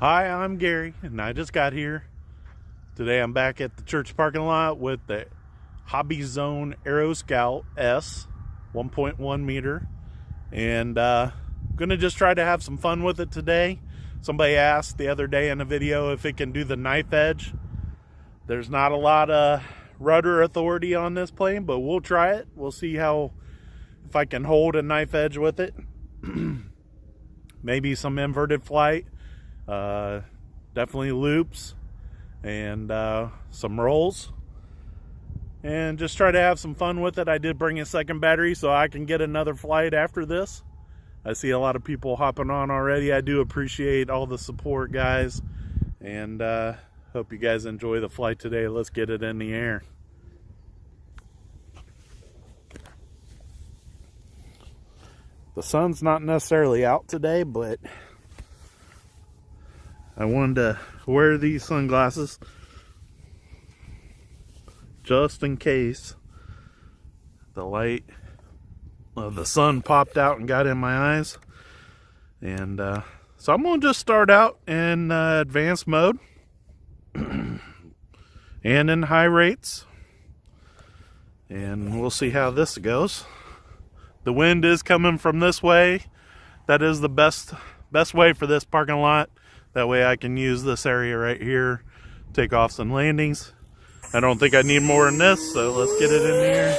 Hi, I'm Gary, and I just got here. Today I'm back at the church parking lot with the Hobbyzone Aeroscout S 1.1 meter, and gonna just try to have some fun with it today. Somebody asked the other day in a video if it can do the knife edge. There's not a lot of rudder authority on this plane, but we'll try it. We'll see if I can hold a knife edge with it. Maybe some inverted flight. Definitely loops and some rolls, and just try to have some fun with it. I did bring a second battery so I can get another flight after this. I see a lot of people hopping on already. I do appreciate all the support, guys, and hope you guys enjoy the flight today. Let's get it in the air. The sun's not necessarily out today, but I wanted to wear these sunglasses just in case the light of the sun popped out and got in my eyes. And so I'm going to just start out in advanced mode and in high rates, and we'll see how this goes. The wind is coming from this way. That is the best way for this parking lot. That way I can use this area right here, take offs and landings. I don't think I need more than this, so let's get it in the air.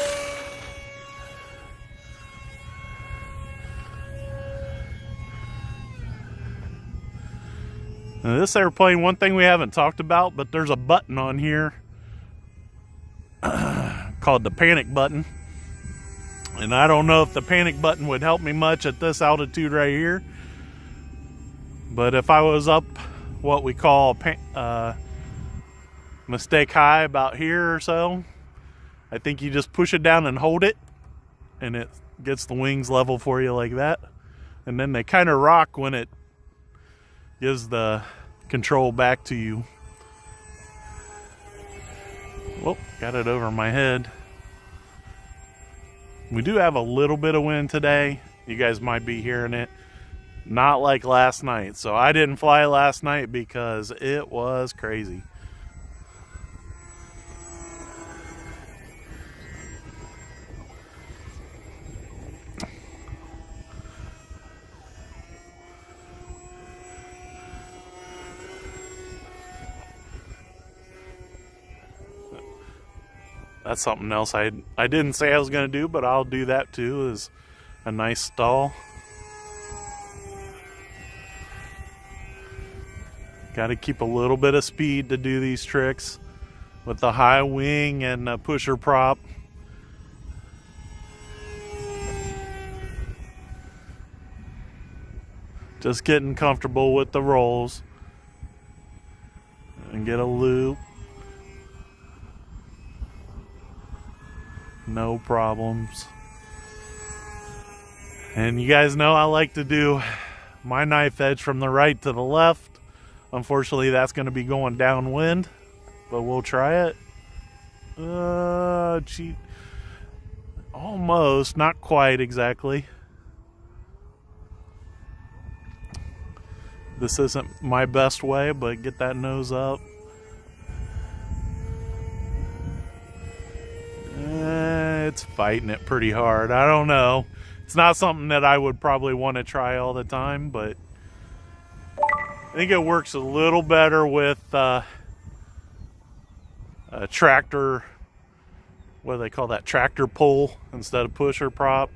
Now this airplane, one thing we haven't talked about, but there's a button on here called the panic button. And I don't know if the panic button would help me much at this altitude right here. But if I was up what we call mistake high about here or so, I think you just push it down and hold it, and it gets the wings level for you like that. And then they kind of rock when it gives the control back to you. Whoop, got it over my head. We do have a little bit of wind today. You guys might be hearing it. Not like last night. So I didn't fly last night because it was crazy. That's something else I didn't say I was going to do, but I'll do that too, is a nice stall. Got to keep a little bit of speed to do these tricks with the high wing and a pusher prop. Just getting comfortable with the rolls and get a loop. No problems. And you guys know I like to do my knife edge from the right to the left. Unfortunately, that's going to be going downwind, but we'll try it. Cheat. Almost, not quite exactly. This isn't my best way, but get that nose up. It's fighting it pretty hard. I don't know. It's not something that I would probably want to try all the time, but I think it works a little better with a tractor, what do they call that? Tractor pull instead of pusher prop.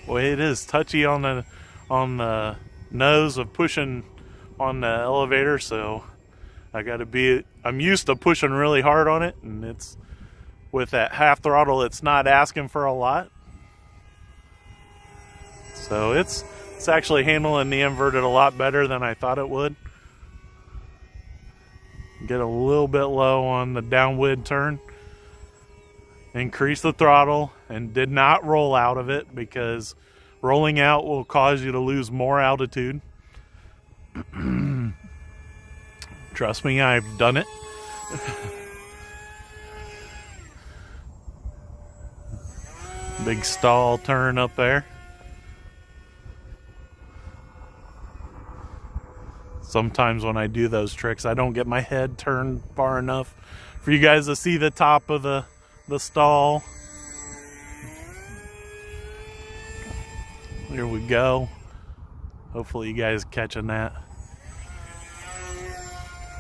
Boy, it is touchy on the nose of pushing on the elevator, so I'm used to pushing really hard on it, and it's with that half throttle, it's not asking for a lot. So it's actually handling the inverted a lot better than I thought it would. Get a little bit low on the downwind turn. Increase the throttle, and did not roll out of it, because rolling out will cause you to lose more altitude. Trust me, I've done it. Big stall turn up there. Sometimes when I do those tricks, I don't get my head turned far enough for you guys to see the top of the stall. Here we go. Hopefully you guys catching that.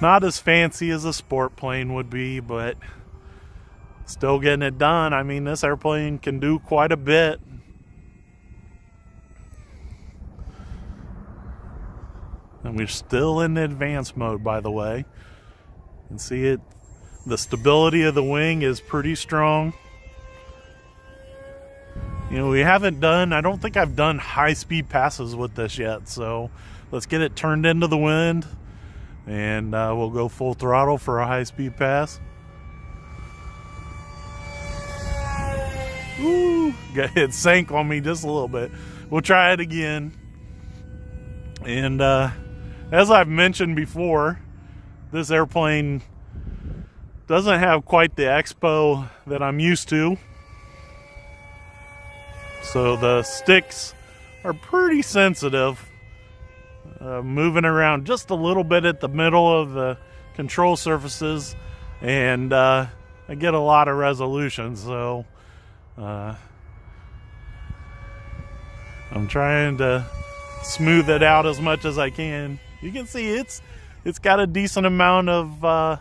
Not as fancy as a sport plane would be, but still getting it done. I mean, this airplane can do quite a bit. And we're still in the advanced mode, by the way. And see it, the stability of the wing is pretty strong. You know, we haven't done, I don't think I've done high-speed passes with this yet. So let's get it turned into the wind. And we'll go full throttle for a high-speed pass. Woo! It sank on me just a little bit. We'll try it again. And as I've mentioned before, this airplane doesn't have quite the expo that I'm used to. So the sticks are pretty sensitive. Moving around just a little bit at the middle of the control surfaces, and I get a lot of resolution. So I'm trying to smooth it out as much as I can. You can see it's got a decent amount of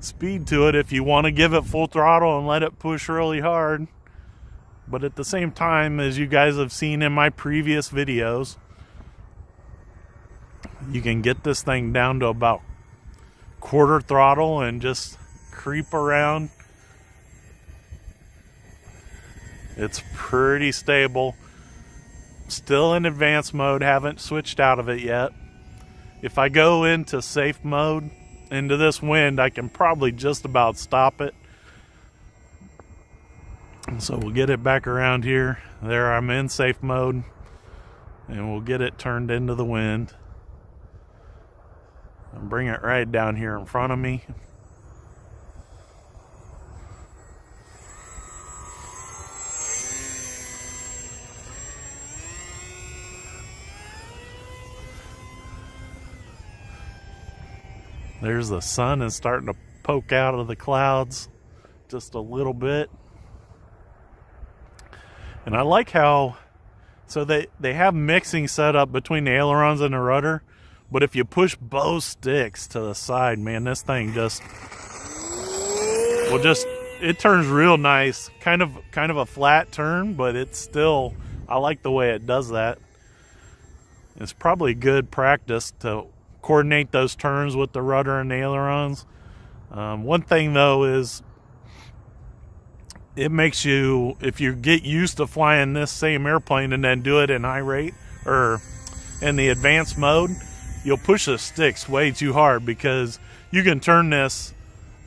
speed to it if you want to give it full throttle and let it push really hard. But at the same time, as you guys have seen in my previous videos, you can get this thing down to about quarter throttle and just creep around. It's pretty stable. Still in advanced mode, haven't switched out of it yet. If I go into safe mode, into this wind, I can probably just about stop it. So we'll get it back around here. There, I'm in safe mode, and we'll get it turned into the wind. And bring it right down here in front of me. There's the sun is starting to poke out of the clouds just a little bit. And I like how, so they have mixing set up between the ailerons and the rudder. But if you push both sticks to the side, man, this thing it turns real nice. Kind of a flat turn, but it's still, I like the way it does that. It's probably good practice to coordinate those turns with the rudder and the ailerons. One thing though is, it makes you, if you get used to flying this same airplane and then do it in high rate or in the advanced mode, you'll push the sticks way too hard, because you can turn this,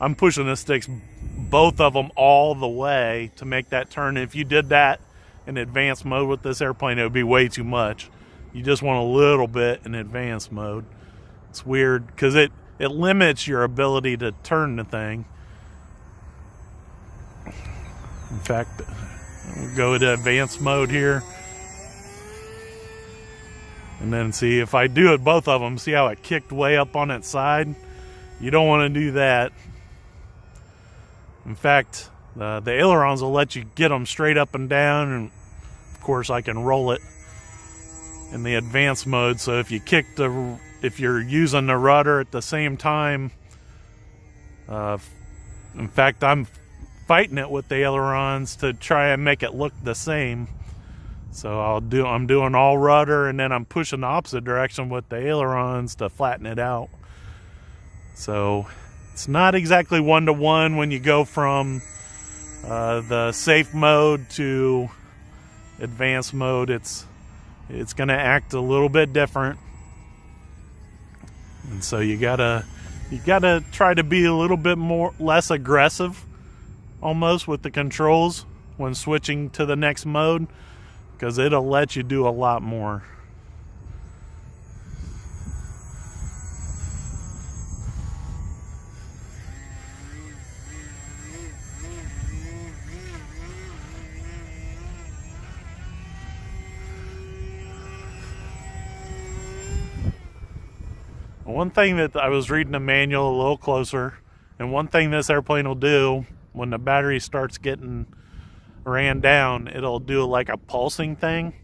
I'm pushing the sticks, both of them all the way to make that turn. If you did that in advanced mode with this airplane, it would be way too much. You just want a little bit in advanced mode. It's weird because it limits your ability to turn the thing. In fact, we'll go to advanced mode here. And then see if I do it, both of them, see how it kicked way up on its side? You don't want to do that. In fact, the ailerons will let you get them straight up and down, and of course I can roll it in the advanced mode. So if you if you're using the rudder at the same time, in fact, I'm fighting it with the ailerons to try and make it look the same. So I'm doing all rudder, and then I'm pushing the opposite direction with the ailerons to flatten it out. So it's not exactly one-to-one when you go from the safe mode to advanced mode. It's going to act a little bit different. And so you gotta try to be a little bit less aggressive almost with the controls when switching to the next mode, because it'll let you do a lot more. one thing that I was reading the manual a little closer, and one thing this airplane will do when the battery starts getting ran down, it'll do like a pulsing thing,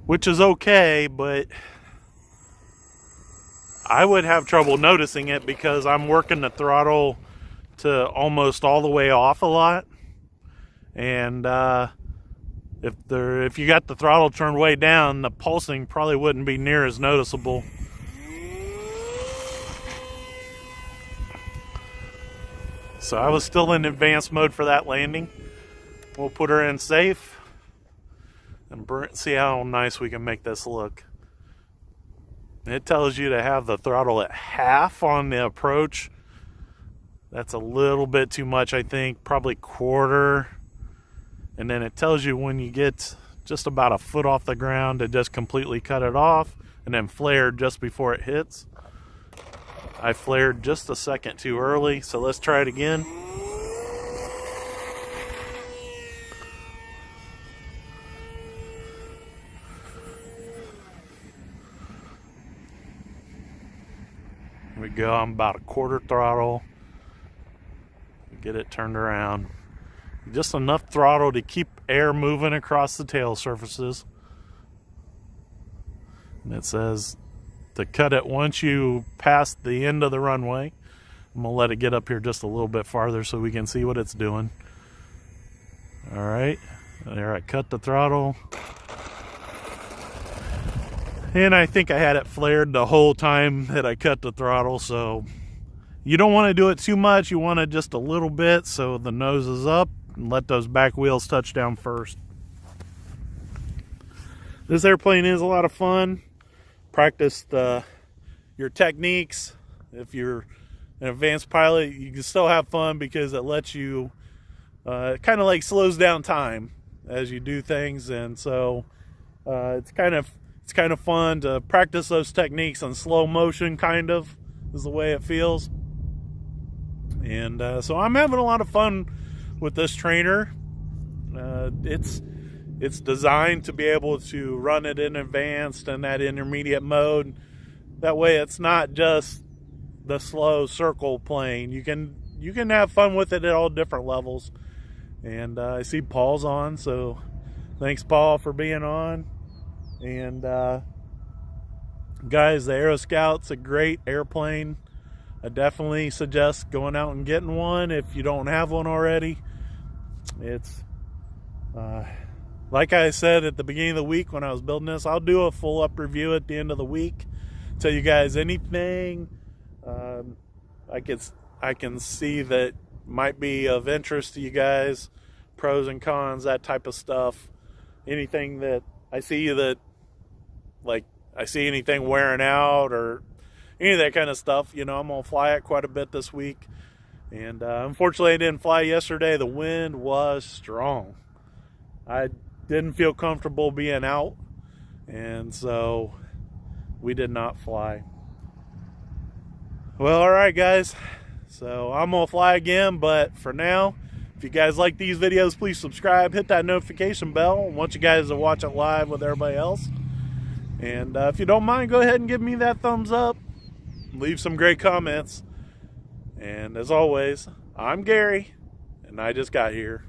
which is okay, but I would have trouble noticing it because I'm working the throttle to almost all the way off a lot. And if you got the throttle turned way down, the pulsing probably wouldn't be near as noticeable. So I was still in advanced mode for that landing. We'll put her in safe and see how nice we can make this look. It tells you to have the throttle at half on the approach. That's a little bit too much, I think. Probably quarter. And then it tells you when you get just about a foot off the ground to just completely cut it off and then flare just before it hits. I flared just a second too early, so let's try it again. Here we go. I'm about a quarter throttle. Get it turned around. Just enough throttle to keep air moving across the tail surfaces. And it says to cut it once you pass the end of the runway. I'm going to let it get up here just a little bit farther so we can see what it's doing. Alright, there, I cut the throttle. And I think I had it flared the whole time that I cut the throttle, so you don't want to do it too much. You want it just a little bit so the nose is up and let those back wheels touch down first. This airplane is a lot of fun. Practice your techniques. If you're an advanced pilot, you can still have fun because it lets you kind of like slows down time as you do things, and so it's kind of fun to practice those techniques in slow motion. Kind of is the way it feels. And so I'm having a lot of fun with this trainer. It's designed to be able to run it in advanced and that intermediate mode. That way it's not just the slow circle plane. You can have fun with it at all different levels. And I see Paul's on, so thanks Paul for being on. And guys, the Aeroscout's a great airplane. I definitely suggest going out and getting one if you don't have one already. It's like I said at the beginning of the week when I was building this, I'll do a full up review at the end of the week. Tell you guys anything I can see that might be of interest to you guys, pros and cons, that type of stuff. Anything that I see I see anything wearing out or any of that kind of stuff, I'm gonna fly it quite a bit this week. And unfortunately I didn't fly yesterday. The wind was strong. I didn't feel comfortable being out, and so we did not fly. Well, alright guys, so I'm gonna fly again, but for now, if you guys like these videos, please subscribe, hit that notification bell. I want you guys to watch it live with everybody else. And if you don't mind, go ahead and give me that thumbs up. Leave some great comments. And as always, I'm Gary, and I just got here.